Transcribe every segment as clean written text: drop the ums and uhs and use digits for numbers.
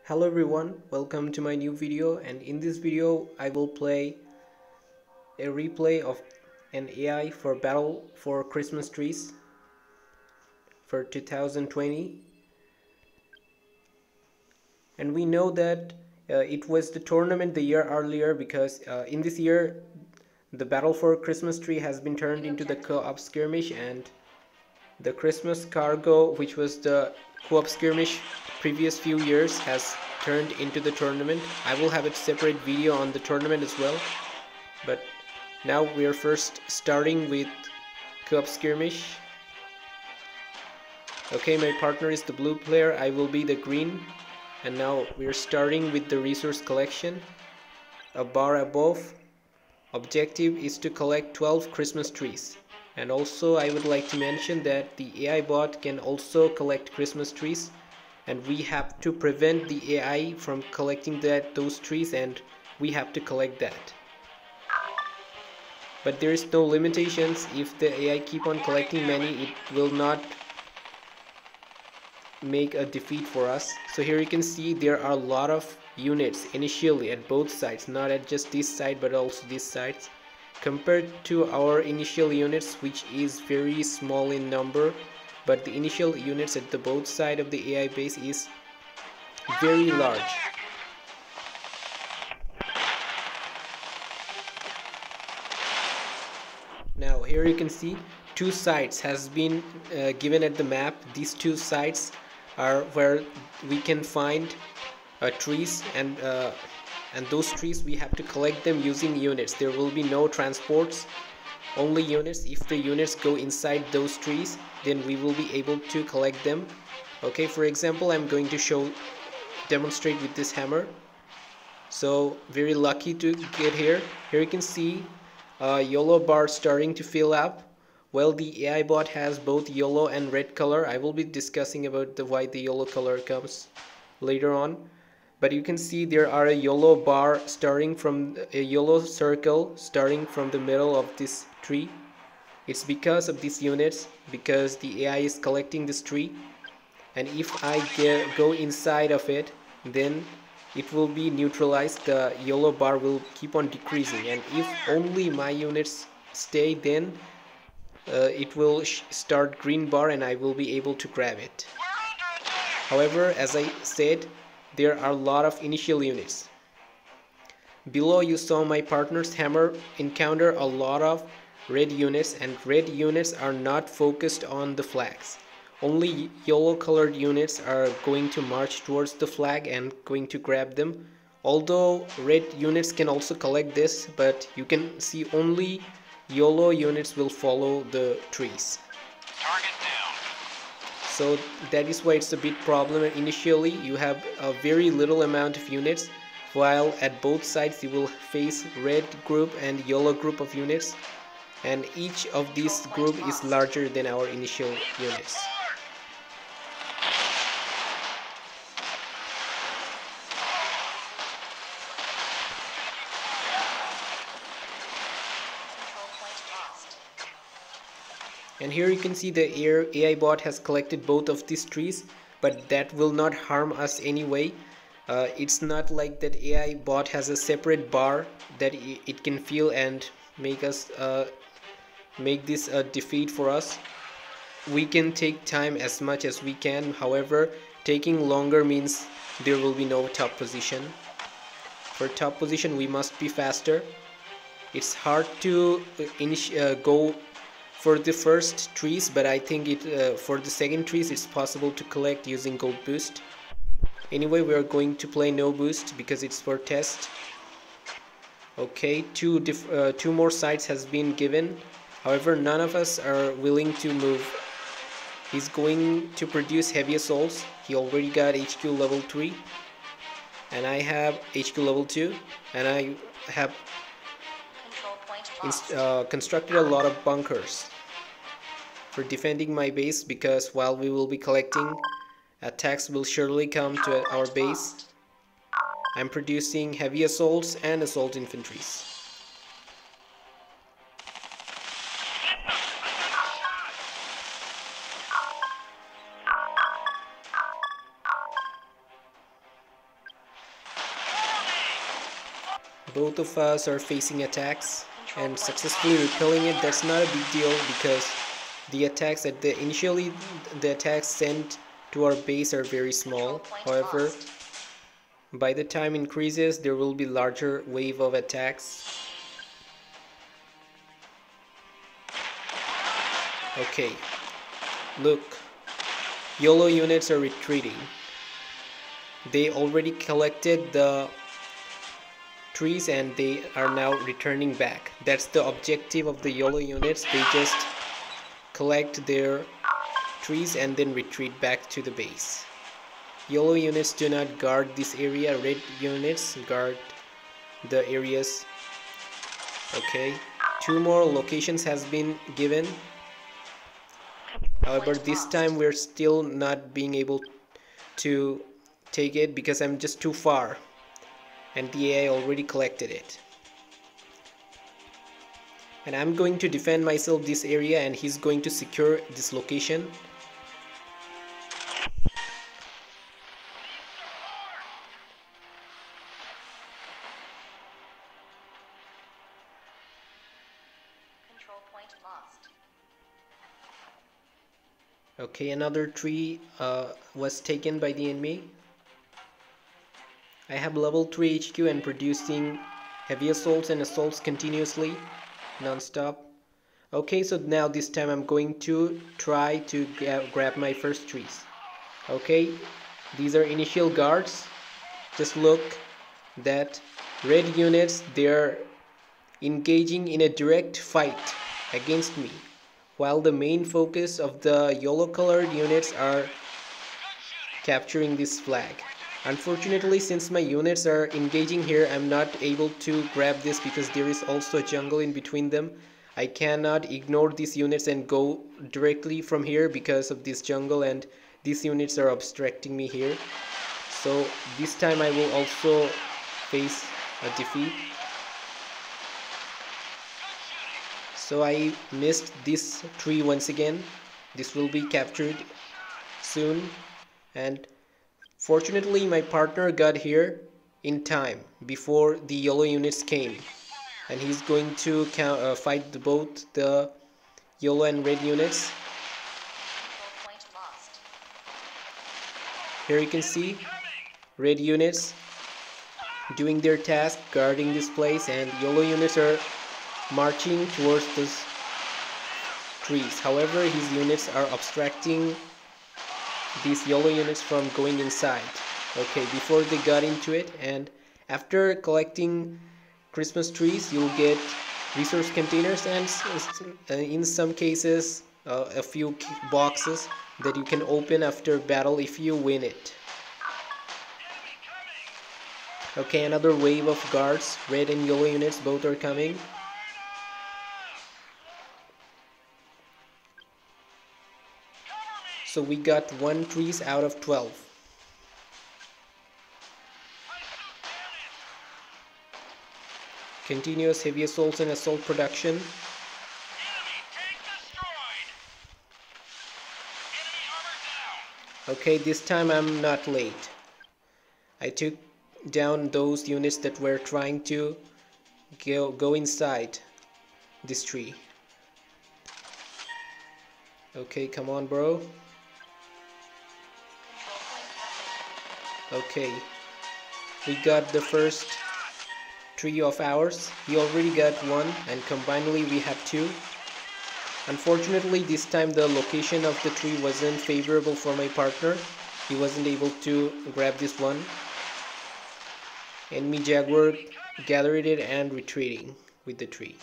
Hello everyone, welcome to my new video, and in this video I will play a replay of an AI for Battle for Christmas Trees for 2020. And we know that it was the tournament the year earlier because in this year the Battle for Christmas Tree has been turned into the co-op skirmish, and the Christmas cargo, which was the co-op skirmish previous few years, has turned into the tournament. I will have a separate video on the tournament as well, but now we are first starting with co-op skirmish. Okay, my partner is the blue player, I will be the green, and now we are starting with the resource collection. A bar above, objective is to collect 12 Christmas trees. And also I would like to mention that the AI bot can also collect Christmas trees, and we have to prevent the AI from collecting those trees, and we have to collect that. But there is no limitations. If the AI keep on collecting many, it will not make a defeat for us. So here you can see there are a lot of units initially at both sides, not at just this side but also this side, compared to our initial units, which is very small in number, but the initial units at the both side of the AI base is very large. Now here you can see two sites has been given at the map. These two sites are where we can find trees, and those trees we have to collect them using units. There will be no transports, only units. If the units go inside those trees, then we will be able to collect them. Okay, for example, I'm going to demonstrate with this hammer. So very lucky to get here. Here you can see yellow bar starting to fill up. Well, the AI bot has both yellow and red color. I will be discussing about why the yellow color comes later on. But you can see there are a yellow bar starting from a yellow circle starting from the middle of this tree. It's because of these units, because the AI is collecting this tree, and if I go inside of it, then it will be neutralized. The yellow bar will keep on decreasing, and if only my units stay, then it will start green bar and I will be able to grab it. However, as I said, there are a lot of initial units. Below you saw my partner's hammer encounter a lot of red units, and red units are not focused on the flags. Only yellow colored units are going to march towards the flag and going to grab them. Although red units can also collect this, but you can see only yellow units will follow the trees. Target down. So that is why it's a big problem. Initially you have a very little amount of units, while at both sides you will face red group and yellow group of units, and each of these group is larger than our initial units. And here you can see the AI bot has collected both of these trees, but that will not harm us anyway. It's not like that AI bot has a separate bar that it can feel and make this a defeat for us. We can take time as much as we can. However, taking longer means there will be no top position. For top position we must be faster. It's hard to go for the first trees, but I think for the second trees it's possible to collect using gold boost. Anyway, we are going to play no boost because it's for test. Okay, two more sites has been given. However, none of us are willing to move. He's going to produce heavy assaults. He already got HQ level 3, and I have HQ level 2, and I have constructed a lot of bunkers for defending my base, because while we will be collecting, attacks will surely come to our base. I'm producing heavy assaults and assault infantries. both of us are facing attacks and successfully repelling it. That's not a big deal because the attacks at the attacks sent to our base are very small. However, by the time increases, there will be larger wave of attacks. Okay, look, YOLO units are retreating. They already collected the trees and they are now returning back. That's the objective of the YOLO units. They just collect their trees and then retreat back to the base. YOLO units do not guard this area. Red units guard the areas. Okay, 2 more locations has been given. However, this time we're still not being able to take it because I'm just too far and the AI already collected it. And I'm going to defend myself this area and he's going to secure this location. Control point lost. Okay, another tree was taken by the enemy. I have level 3 HQ and producing heavy assaults and assaults continuously, non-stop. Okay, so now this time I'm going to try to grab my first trees. Okay, these are initial guards. Just look that red units, they're engaging in a direct fight against me, while the main focus of the yellow colored units are capturing this flag. Unfortunately, since my units are engaging here, I'm not able to grab this because there is also a jungle in between them. I cannot ignore these units and go directly from here because of this jungle, and these units are obstructing me here. So this time I will also face a defeat. So I missed this tree once again. This will be captured soon, and fortunately my partner got here in time before the yellow units came, and he's going to fight both the yellow and red units. Here you can see red units doing their task guarding this place, and yellow units are marching towards those trees. However, his units are obstructing these yellow units from going inside. Okay, before they got into it, and after collecting Christmas trees, you'll get resource containers and in some cases a few boxes that you can open after battle if you win it. Okay, another wave of guards, red and yellow units both are coming. So we got 1 trees out of 12. Continuous heavy assaults and assault production. Okay, this time I'm not late. I took down those units that were trying to go inside this tree. Okay, come on, bro. Okay, we got the first tree of ours. We already got 1 and combinedly we have 2. Unfortunately, this time the location of the tree wasn't favorable for my partner. He wasn't able to grab this one. Enemy Jaguar gathered it and retreating with the tree.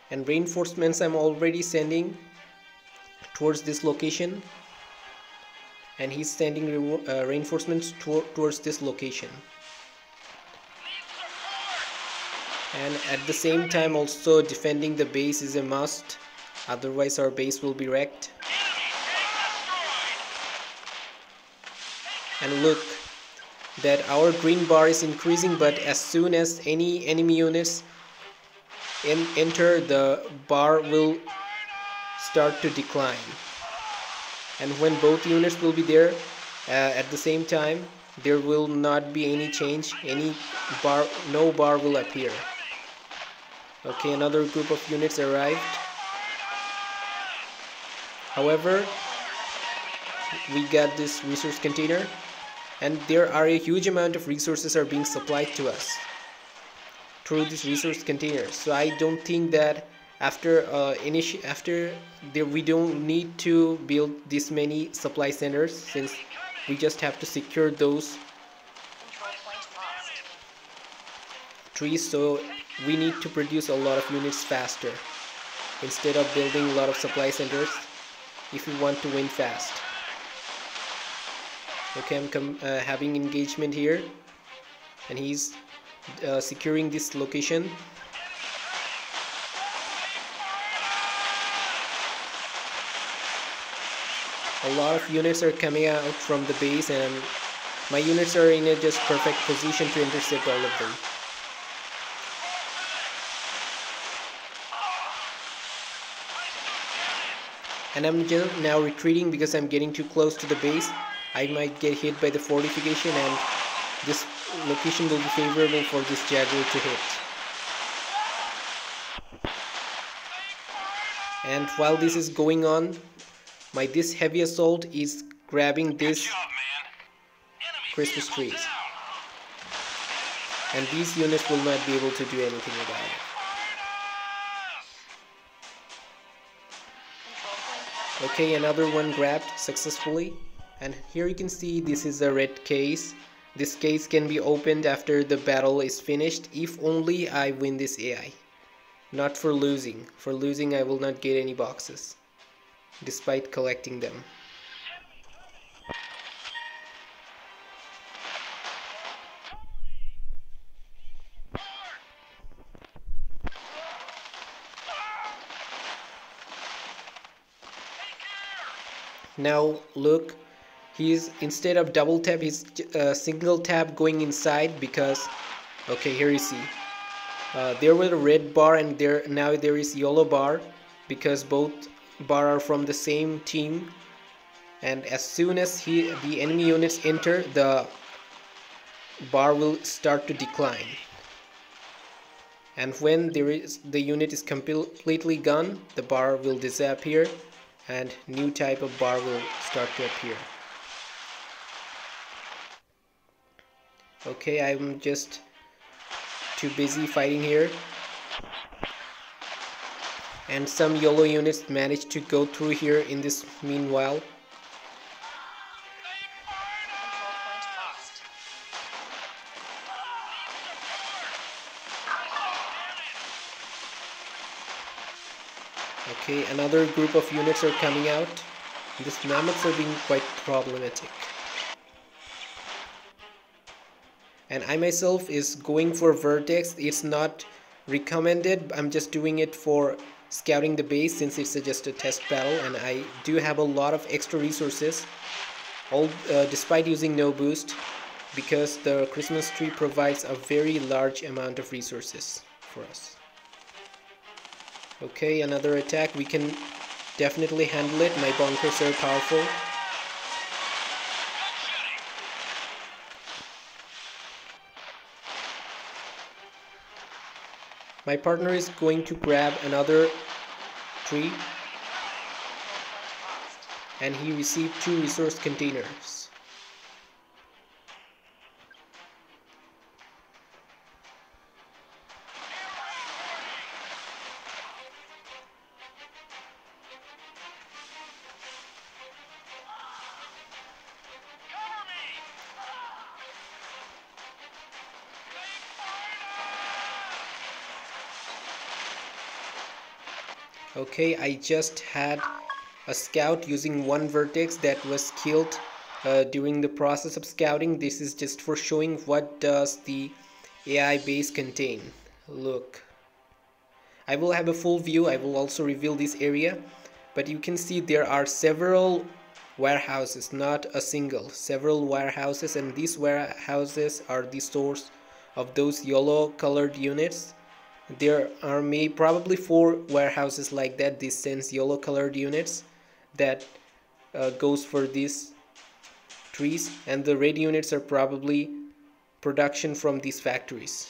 And reinforcements I'm already sending towards this location, and he's sending reinforcements towards this location. And at the same time also defending the base is a must, otherwise our base will be wrecked. And look that our green bar is increasing, but as soon as any enemy units enter, the bar will start to decline. and when both units will be there at the same time, there will not be any change, any bar, no bar will appear. Okay, another group of units arrived. However, we got this resource container, and there are a huge amount of resources are being supplied to us through this resource container. So I don't think that after there we don't need to build this many supply centers, since we just have to secure those Control point lost. trees. So we need to produce a lot of units faster instead of building a lot of supply centers if we want to win fast. Okay, I'm having engagement here, and he's securing this location. A lot of units are coming out from the base, and my units are in a just perfect position to intercept all of them. And I'm just now retreating because I'm getting too close to the base. I might get hit by the fortification, and this location will be favorable for this Jaguar to hit. And while this is going on, this heavy assault is grabbing this Christmas trees, and these units will not be able to do anything about it. Okay, another one grabbed successfully, and here you can see this is a red case. This case can be opened after the battle is finished if only I win this AI. Not for losing. For losing I will not get any boxes, despite collecting them. Now look, he's instead of double tap, he's single tap going inside, because okay, here you see there was a red bar, and now there is yellow bar, because both bar are from the same team. And as soon as the enemy units enter, the bar will start to decline, and when the unit is completely gone, the bar will disappear and new type of bar will start to appear. Okay, I'm just too busy fighting here, and some yellow units managed to go through here in this meanwhile. Okay, another group of units are coming out. These mammoths are being quite problematic. And I myself is going for vertex. It's not recommended. I'm just doing it for scouting the base, since it's just a test battle, and I do have a lot of extra resources, despite using no boost, because the Christmas tree provides a very large amount of resources for us. Okay, another attack. We can definitely handle it. My bunkers are powerful. My partner is going to grab another tree, and he received 2 resource containers. Okay, I just had a scout using 1 vertex that was killed during the process of scouting. This is just for showing what does the AI base contain. Look, I will have a full view. I will also reveal this area, but you can see there are several warehouses, not a single, several warehouses, and these warehouses are the source of those yellow colored units. There are probably 4 warehouses like that. This sends yellow colored units that goes for these trees, and the red units are probably production from these factories.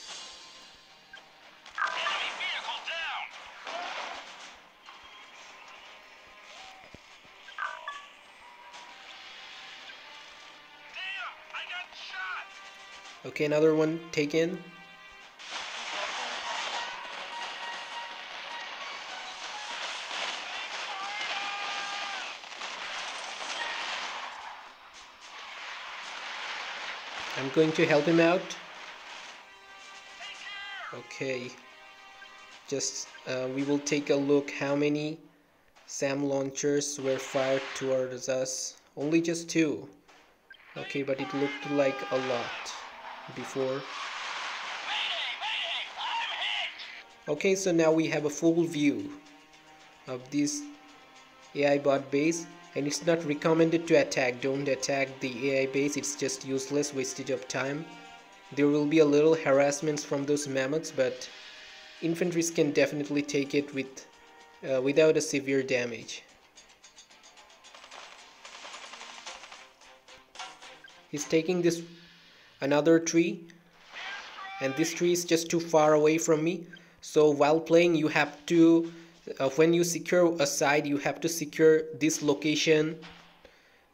Enemy vehicle down. Damn, I got shot. Okay, another one taken. I'm going to help him out. Okay, just we will take a look how many SAM launchers were fired towards us. Only just 2. Okay, but it looked like a lot before. Okay, so now we have a full view of this AI bot base, and it's not recommended to attack. Don't attack the AI base, it's just useless wastage of time. There will be a little harassments from those mammoths, but infantries can definitely take it without a severe damage. He's taking this another tree, and this tree is just too far away from me. So while playing, you have to when you secure a side, you have to secure this location,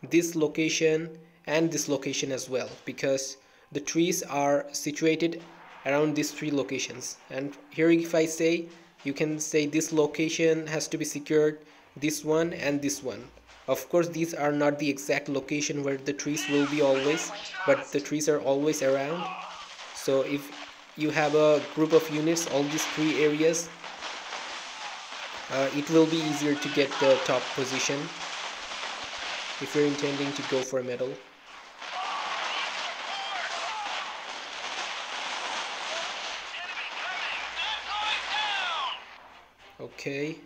and this location as well, because the trees are situated around these 3 locations. And here, if I say, you can say this location has to be secured, this one and this one. Of course, these are not the exact location where the trees will be always, but the trees are always around. So if you have a group of units, all these 3 areas, it will be easier to get the top position if you're intending to go for a medal. Okay,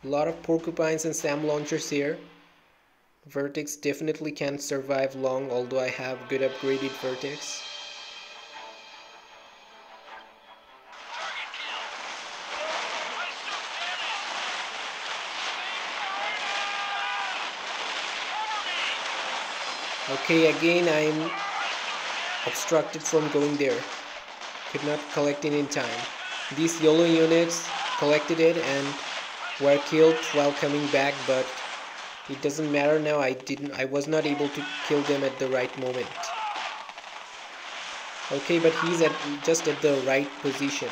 a lot of porcupines and SAM launchers here. Vertex definitely can't survive long, although I have good upgraded Vertex. Okay, again I'm obstructed from going there. Could not collect it in time. These yellow units collected it and were killed while coming back, but it doesn't matter now. I was not able to kill them at the right moment. Okay, but he's just at the right position.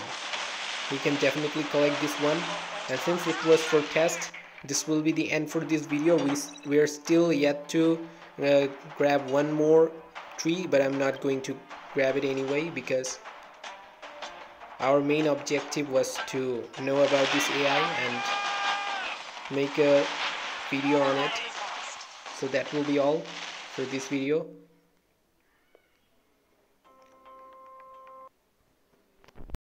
He can definitely collect this one, and since it was for test, this will be the end for this video. We are still yet to grab one more tree, but I'm not going to grab it anyway, because our main objective was to know about this AI and make a video on it. So that will be all for this video.